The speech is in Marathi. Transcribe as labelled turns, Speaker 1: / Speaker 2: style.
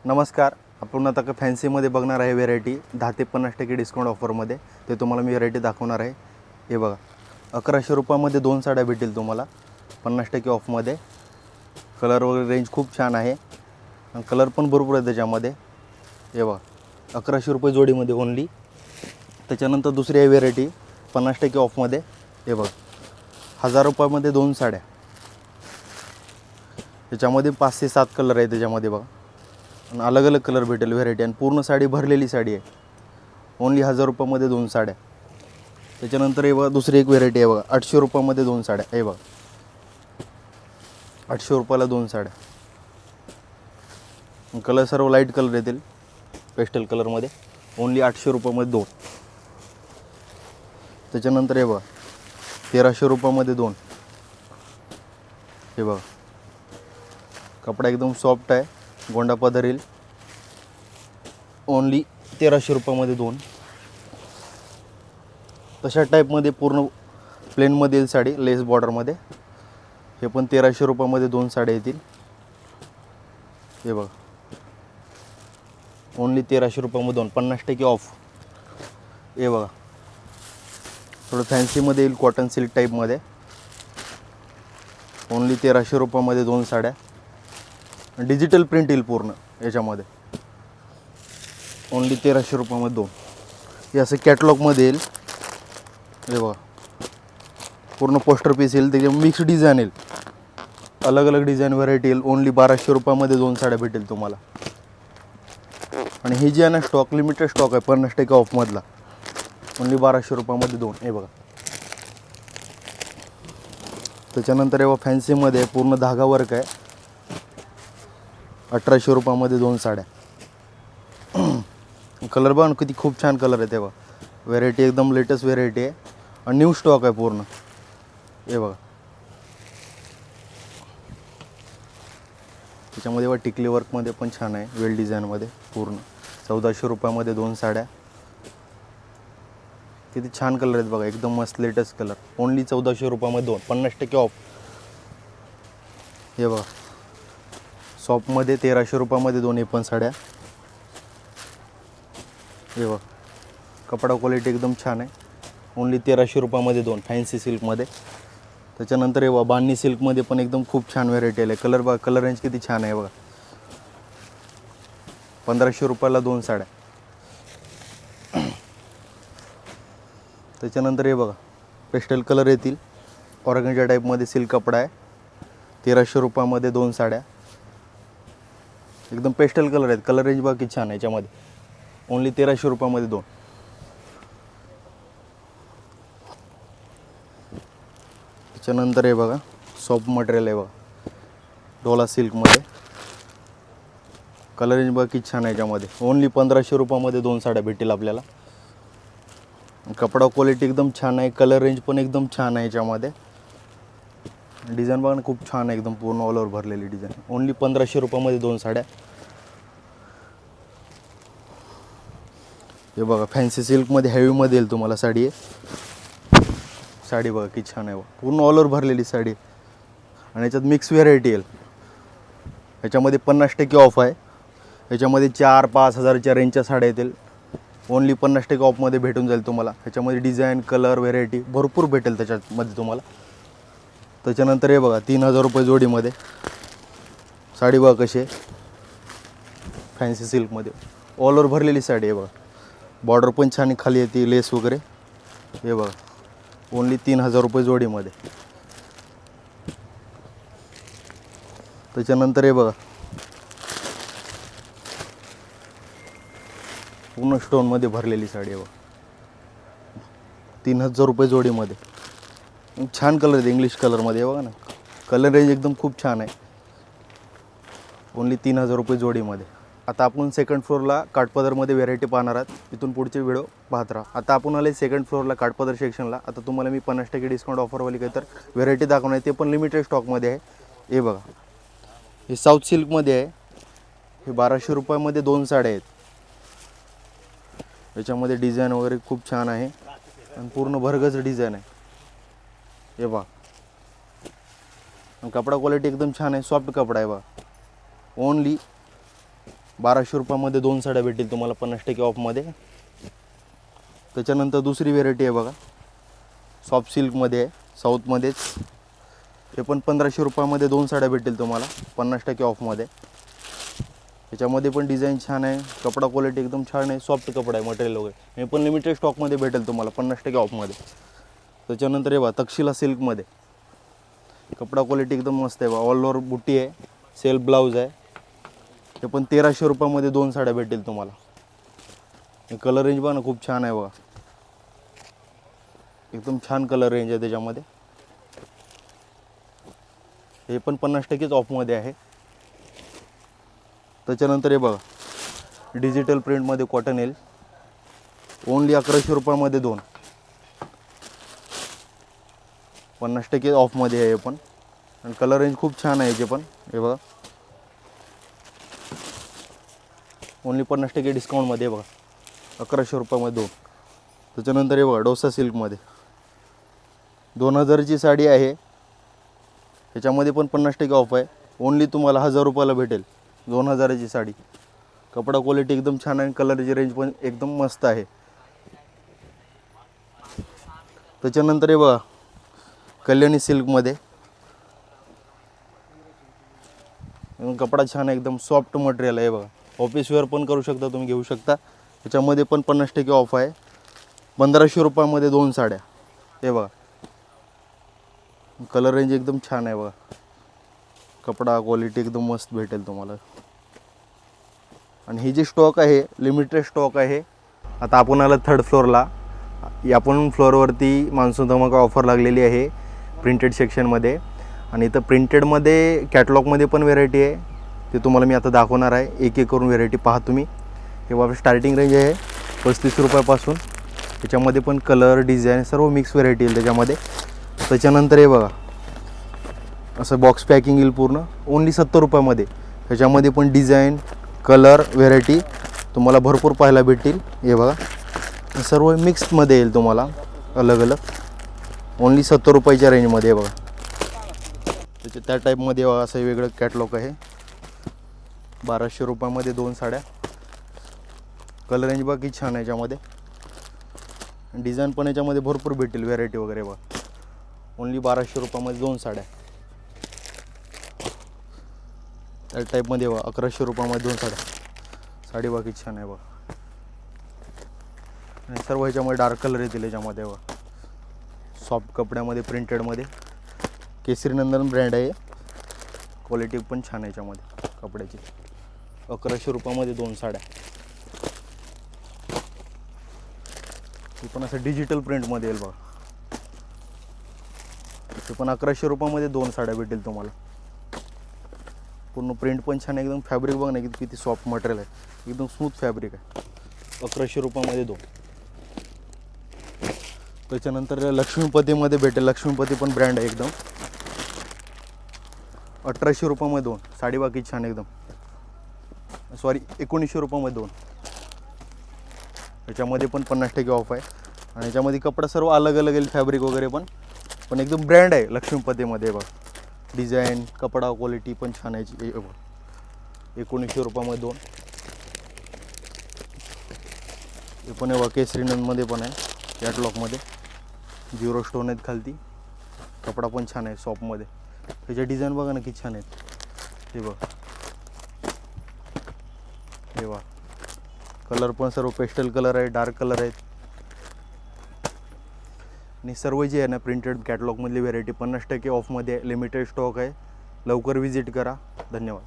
Speaker 1: नमस्कार. आपण आता फॅन्सीमध्ये बघणार आहे व्हेरायटी 10 ते 50% डिस्काउंट ऑफरमध्ये. ते तुम्हाला मी व्हेरायटी दाखवणार आहे. हे बघा 1100 रुपयामध्ये 2 साड्या भेटेल तुम्हाला 50% ऑफमध्ये. कलर वगैरे रेंज खूप छान आहे आणि कलर पण भरपूर आहे त्याच्यामध्ये. हे बघा 1100 रुपये जोडीमध्ये ओनली. त्याच्यानंतर दुसरी आहे व्हेरायटी 50% ऑफमध्ये. हे बघा 1000 रुपयामध्ये 2 साड्या. त्याच्यामध्ये 5 ते 7 कलर आहे त्याच्यामध्ये बघा. आणि अलग अलग कलर भेटेल व्हेरायटी आणि पूर्ण साडी भरलेली साडी आहे. ओनली 1000 रुपयामध्ये 2 साड्या. त्याच्यानंतर हे बघा दुसरी एक व्हेरायटी आहे बघा 800 रुपयामध्ये 2 साड्या. हे बघा 800 रुपयाला 2 साड्या. कलर सर्व लाईट कलर येतील पेस्टल कलरमध्ये. ओनली 800 रुपयामध्ये 2. त्याच्यानंतर हे बघा 1300 रुपयामध्ये 2. हे बघा कपडा एकदम सॉफ्ट आहे, गोंडा पदर येईल. ओनली 1300 रुपयामध्ये 2. तशा टाईपमध्ये पूर्ण प्लेनमध्ये येईल साडी लेस बॉर्डरमध्ये. हे पण 1300 रुपयामध्ये 2 साड्या येतील. हे बघा ओनली 1300 रुपयामध्ये 2, 50% ऑफ. हे बघा थोडं फॅन्सीमध्ये येईल कॉटन सिल्क टाईपमध्ये. ओनली 1300 रुपयामध्ये 2 साड्या. डिजिटल प्रिंट येईल पूर्ण याच्यामध्ये. ओनली 1300 रुपयामध्ये 2. हे असं कॅटलॉगमध्ये येईल. हे बघा पूर्ण पोस्टर पीस येईल. त्याच्या मिक्स डिझाईन येईल, अलग अलग डिझाईन व्हरायटी येईल. ओनली 1200 रुपयामध्ये 2 साड्या भेटेल तुम्हाला. आणि हे जे आहे ना स्टॉक लिमिटेड स्टॉक आहे 50% ऑफमधला. ओनली 1200 रुपयामध्ये 2. हे बघा त्याच्यानंतर हे बघा फॅन्सीमध्ये पूर्ण धागा वर्क आहे 1800 रुपयामध्ये 2 साड्या. कलर बघा किती खूप छान कलर आहे. तेव्हा व्हेरायटी एकदम लेटेस्ट व्हेरायटी आहे आणि न्यू स्टॉक आहे पूर्ण. हे बघा त्याच्यामध्ये बघा टिकली वर्कमध्ये पण छान आहे, वेल डिझाईनमध्ये पूर्ण. 1400 रुपयामध्ये 2 साड्या. किती छान कलर आहेत बघा, एकदम मस्त लेटेस्ट कलर. ओनली 1400 रुपयामध्ये 2, 50% ऑफ. हे बघा शॉपमध्ये 1300 रुपयामध्ये 2 हे पण साड्या. हे बघा कपडा क्वालिटी एकदम छान आहे. ओनली 1300 रुपयामध्ये 2 फॅन्सी सिल्कमध्ये. त्याच्यानंतर हे बघा बांधणी सिल्कमध्ये पण एकदम खूप छान व्हेरायटी आहे. कलर बघा, कलर रेंज किती छान आहे बघा. 1500 रुपयाला 2 साड्या. त्याच्यानंतर हे बघा पेस्टल कलर येतील, ऑर्गन्जा टाईपमध्ये सिल्क कपडा आहे. 1300 रुपयामध्ये 2 साड्या. एकदम पेस्टल कलर आहेत. कलर रेंज बघा किती छान आहे याच्यामध्ये. ओनली 1300 रुपयामध्ये 2. त्याच्यानंतर हे बघा सॉफ्ट मटेरियल आहे बघा डोला सिल्कमध्ये. कलर रेंज बघा किती छान आहे याच्यामध्ये. ओनली 1500 रुपयामध्ये 2 साड्या भेटेल आपल्याला. कपडा क्वालिटी एकदम छान आहे, कलर रेंज पण एकदम छान आहे याच्यामध्ये. डिझाईन बघा ना खूप छान आहे, एकदम पूर्ण ऑल ओव्हर भरलेली डिझाईन. ओनली 1500 रुपयामध्ये 2 साड्या. हे बघा फॅन्सी सिल्कमध्ये हेवीमध्ये येईल तुम्हाला साडी आहे. साडी बघा किती छान आहे बघा, पूर्ण ऑल ओव्हर भरलेली साडी. आणि याच्यात मिक्स व्हेरायटी येईल. याच्यामध्ये 50% ऑफ आहे. याच्यामध्ये 4-5 हजारच्या रेंजच्या साड्या येतील. ओनली 50% ऑफमध्ये भेटून जाईल तुम्हाला. ह्याच्यामध्ये डिझाईन कलर व्हेरायटी भरपूर भेटेल त्याच्यामध्ये तुम्हाला. त्याच्यानंतर हे बघा 3000 रुपये जोडीमध्ये साडी बघा कशी आहे, फॅन्सी सिल्कमध्ये ऑल ओव्हर भरलेली साडी आहे बघा. बॉर्डर पण छान खाली येते, लेस वगैरे. हे बघा ओनली 3000 रुपये जोडीमध्ये. त्याच्यानंतर हे बघा पूर्ण स्टोनमध्ये भरलेली साडी आहे बघा 3000 रुपये जोडीमध्ये. छान कलर आहे इंग्लिश कलरमध्ये बघा ना. कलर रेंज एकदम खूप छान आहे. ओनली 3000 रुपये जोडीमध्ये. आता आपण सेकंड फ्लोअरला काठपदरमध्ये व्हेरायटी पाहणार आहात. इथून पुढचे व्हिडिओ पाहत राहा. आता आपण आले सेकंड फ्लोअरला काठपदर सेक्शनला. आता तुम्हाला मी 50% डिस्काउंट ऑफरवाली काही तर व्हेरायटी दाखवणार आहे. ते पण लिमिटेड स्टॉकमध्ये आहे. हे बघा हे साऊथ सिल्कमध्ये आहे. हे 1200 रुपयामध्ये 2 साड्या आहेत. याच्यामध्ये डिझाईन वगैरे खूप छान आहे आणि पूर्ण भरगच डिझाईन आहे. हे बघा कपडा क्वालिटी एकदम छान आहे, सॉफ्ट कपडा आहे बघा. ओनली 1200 रुपयामध्ये 2 साड्या भेटतील तुम्हाला 50% ऑफमध्ये. त्याच्यानंतर दुसरी व्हेरायटी आहे बघा, सॉफ्ट सिल्कमध्ये आहे, साऊथमध्येच. हे पण 1500 रुपयामध्ये 2 साड्या भेटतील तुम्हाला 50% ऑफमध्ये. त्याच्यामध्ये पण डिझाईन छान आहे, कपडा क्वालिटी एकदम छान आहे, सॉफ्ट कपडा आहे, मटेरियल वगैरे. हे पण लिमिटेड स्टॉकमध्ये भेटेल तुम्हाला 50% ऑफमध्ये. त्याच्यानंतर हे बघा तक्षशिला सिल्कमध्ये, कपडा क्वालिटी एकदम मस्त आहे बघा, ऑल ओव्हर बुट्टी आहे, सेल्फ ब्लाऊज आहे. हे पण 1300 रुपयामध्ये 2 साड्या भेटेल तुम्हाला. हे कलर रेंज बघा ना, खूप छान आहे बघा, एकदम छान कलर रेंज आहे त्याच्यामध्ये. हे पण 50%च ऑफमध्ये आहे. त्याच्यानंतर हे बघा डिजिटल प्रिंटमध्ये कॉटन येईल, ओनली 1100 रुपयामध्ये 2, 50% ऑफमध्ये आहे हे पण. आणि कलर रेंज खूप छान आहे याचे पण. हे बघा ओनली 50% डिस्काउंटमध्ये बघा 1100 रुपयामध्ये 2. त्याच्यानंतर हे बघा डोसा सिल्कमध्ये 2000ची साडी आहे, ह्याच्यामध्ये पण 50% ऑफ आहे. ओनली तुम्हाला 1000 रुपयाला भेटेल 2000ची साडी. कपडा क्वालिटी एकदम छान आहे, कलरची रेंज पण एकदम मस्त आहे. त्याच्यानंतर हे बघा कल्याणी सिल्कमध्ये, कपडा छान आहे, एकदम सॉफ्ट मटेरियल आहे बघा, ऑफिस वेअर पण करू शकता तुम्ही, घेऊ शकता. ह्याच्यामध्ये पण 50% ऑफ आहे, 1500 रुपयामध्ये 2 साड्या. हे बघा कलर रेंज एकदम छान आहे बघा, कपडा क्वालिटी एकदम मस्त भेटेल तुम्हाला. आणि ही जी स्टॉक आहे लिमिटेड स्टॉक आहे. आता आपण आलं 3rd फ्लोअरला. आपण फ्लोअरवरती मान्सून धमाका ऑफर लागलेली आहे प्रिंटेड सेक्शनमध्ये. आणि इथं प्रिंटेडमध्ये कॅटलॉगमध्ये पण व्हेरायटी आहे, ते तुम्हाला मी आता दाखवणार आहे. एक एक करून व्हेरायटी पहा तुम्ही. हे बाबा स्टार्टिंग रेंज आहे 35 रुपयापासून. त्याच्यामध्ये पण कलर डिझाईन सर्व मिक्स व्हेरायटी येईल त्याच्यामध्ये. त्याच्यानंतर हे बघा असं बॉक्स पॅकिंग येईल पूर्ण, ओनली 70 रुपयामध्ये. ह्याच्यामध्ये पण डिझाईन कलर व्हेरायटी तुम्हाला भरपूर पाहायला भेटतील. हे बघा सर्व मिक्समध्ये येईल तुम्हाला अलग अलग, ओनली 70 रुपयाच्या रेंजमध्ये. बघा त्या टाईपमध्ये बघा असं वेगळं कॅटलॉग आहे, 1200 रुपयामध्ये 2 साड्या. कलर रेंज बघा किती छान आहे याच्यामध्ये, डिझाईन पण याच्यामध्ये भरपूर भेटेल व्हेरायटी वगैरे. बघा ओनली 1200 रुपयामध्ये 2 साड्या. त्या टाईपमध्ये बघा 1100 रुपयामध्ये 2 साड्या. साडी बघा किती छान आहे बघा. आणि सर्व ह्याच्यामध्ये डार्क कलर येतील याच्यामध्ये बघा, सॉफ्ट कपड्यामध्ये प्रिंटेडमध्ये. केसरी नंदन ब्रँड आहे, क्वालिटी पण छान आहे याच्यामध्ये कपड्याची. 1100 रुपयामध्ये 2 साड्या. हे पण असं डिजिटल प्रिंटमध्ये येईल बघा, ते पण 1100 रुपयामध्ये 2 साड्या भेटेल तुम्हाला. पूर्ण प्रिंट पण छान आहे एकदम. फॅब्रिक बघ ना किती सॉफ्ट मटेरियल आहे, एकदम स्मूथ फॅब्रिक आहे. 1100 रुपयामध्ये 2. त्याच्यानंतर लक्ष्मीपतीमध्ये भेटेल, लक्ष्मीपती पण ब्रँड आहे एकदम, 1800 रुपयामध्ये 2 साडी. बाकी छान एकदम, सॉरी 1900 रुपयामध्ये 2. ह्याच्यामध्ये पण 50% ऑफ आहे. आणि ह्याच्यामध्ये कपडा सर्व अलग अलग येईल, फॅब्रिक वगैरे पण एकदम ब्रँड आहे लक्ष्मीपतीमध्ये. बघ डिझाईन कपडा क्वालिटी पण छान आहे. 1900 रुपयामध्ये 2. हे पण आहे बघा केसरी नंदमध्ये पण आहे, कॅटलॉगमध्ये 0 स्टोन आहेत खालती. कपडा पण छान आहे सॉफ्टमध्ये. त्याचे डिझाईन बघा ना किती छान आहेत. हे बघा, हे बघा कलर पण सर्व पेस्टल कलर आहे, डार्क कलर आहेत. आणि सर्व जे आहे ना प्रिंटेड कॅटलॉगमधली व्हेरायटी 50% ऑफमध्ये लिमिटेड स्टॉक आहे. लवकर विजिट करा. धन्यवाद.